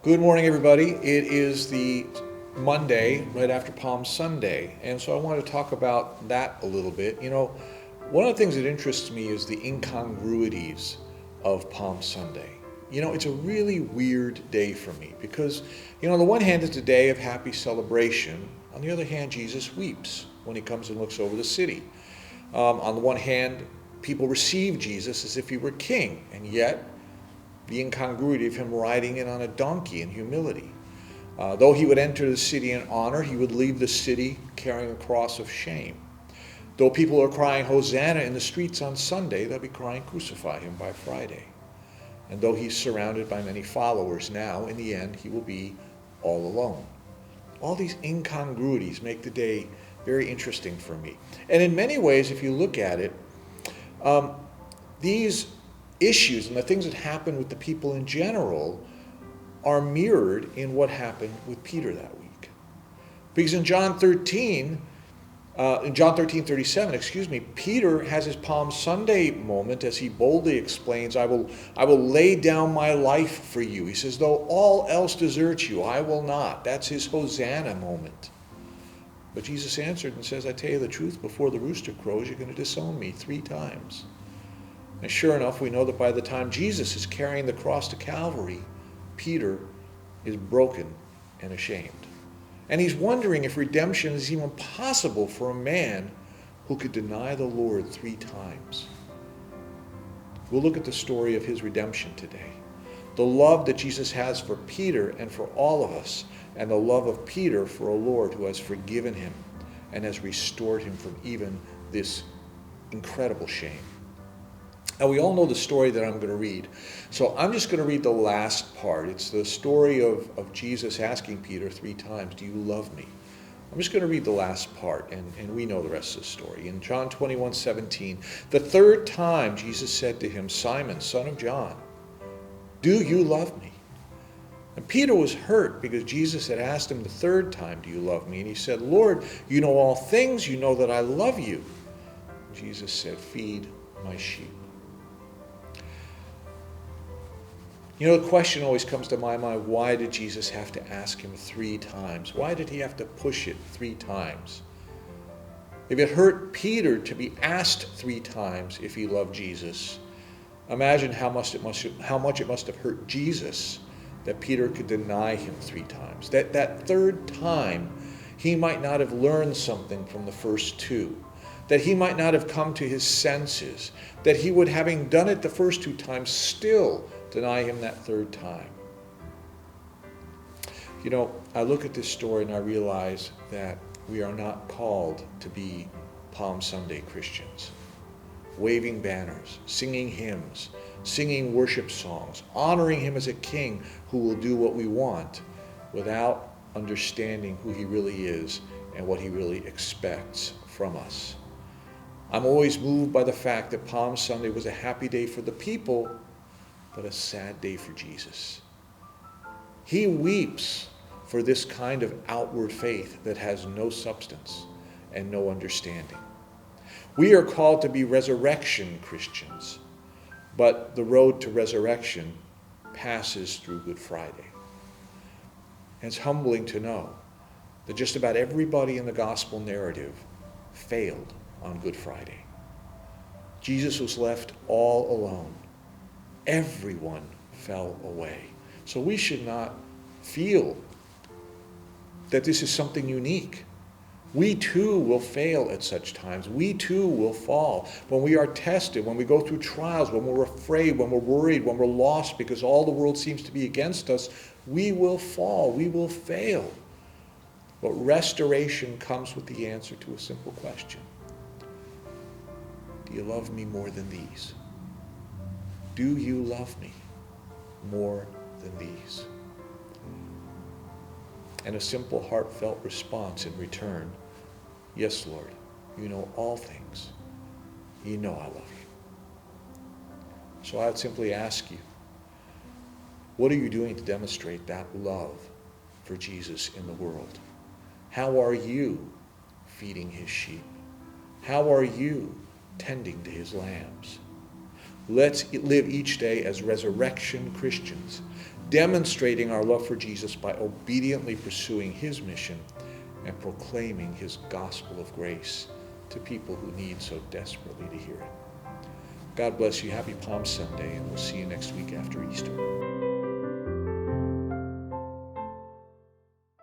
Good morning, everybody. It is the Monday right after Palm Sunday, and so I want to talk about that a little bit. One of the things that interests me is the incongruities of Palm Sunday. It's a really weird day for me because, on the one hand, it's a day of happy celebration. On the other hand, Jesus weeps when he comes and looks over the city. On the one hand, people receive Jesus as if he were king, and yet the incongruity of him riding in on a donkey in humility. Though he would enter the city in honor, he would leave the city carrying a cross of shame. Though people are crying Hosanna in the streets on Sunday, they'll be crying crucify him by Friday. And though he's surrounded by many followers now, in the end he will be all alone. All these incongruities make the day very interesting for me. And in many ways, if you look at it, these issues and the things that happen with the people in general are mirrored in what happened with Peter that week. Because in John 13:37, Peter has his Palm Sunday moment as he boldly explains, I will lay down my life for you. He says, though all else deserts you, I will not. That's his Hosanna moment. But Jesus answered and says, I tell you the truth, before the rooster crows, you're going to disown me 3 times. And sure enough, we know that by the time Jesus is carrying the cross to Calvary, Peter is broken and ashamed. And he's wondering if redemption is even possible for a man who could deny the Lord 3 times. We'll look at the story of his redemption today. The love that Jesus has for Peter and for all of us, and the love of Peter for a Lord who has forgiven him and has restored him from even this incredible shame. Now, we all know the story that I'm going to read, so I'm just going to read the last part. It's the story of Jesus asking Peter 3 times, do you love me? I'm just going to read the last part, and we know the rest of the story. In John 21:17, the 3rd time Jesus said to him, Simon, son of John, do you love me? And Peter was hurt because Jesus had asked him the 3rd time, do you love me? And he said, Lord, you know all things, you know that I love you. Jesus said, feed my sheep. The question always comes to my mind, why did Jesus have to ask him 3 times? Why did he have to push it 3 times? If it hurt Peter to be asked 3 times if he loved Jesus, imagine how much it must have hurt Jesus that Peter could deny him 3 times. That 3rd time, he might not have learned something from the first 2. That he might not have come to his senses. That he would, having done it the first 2 times, still deny him that 3rd time. I look at this story and I realize that we are not called to be Palm Sunday Christians, waving banners, singing hymns, singing worship songs, honoring him as a king who will do what we want without understanding who he really is and what he really expects from us. I'm always moved by the fact that Palm Sunday was a happy day for the people, but a sad day for Jesus. He weeps for this kind of outward faith that has no substance and no understanding. We are called to be resurrection Christians, but the road to resurrection passes through Good Friday. And it's humbling to know that just about everybody in the gospel narrative failed on Good Friday. Jesus was left all alone. Everyone fell away. So we should not feel that this is something unique. We too will fail at such times. We too will fall. When we are tested, when we go through trials, when we're afraid, when we're worried, when we're lost because all the world seems to be against us, we will fall. We will fail. But restoration comes with the answer to a simple question. Do you love me more than these? Do you love me more than these? And a simple, heartfelt response in return, yes, Lord, you know all things. You know I love you. So I would simply ask you, what are you doing to demonstrate that love for Jesus in the world? How are you feeding his sheep? How are you tending to his lambs? Let's live each day as resurrection Christians, demonstrating our love for Jesus by obediently pursuing his mission and proclaiming his gospel of grace to people who need so desperately to hear it. God bless you. Happy Palm Sunday, and we'll see you next week after Easter.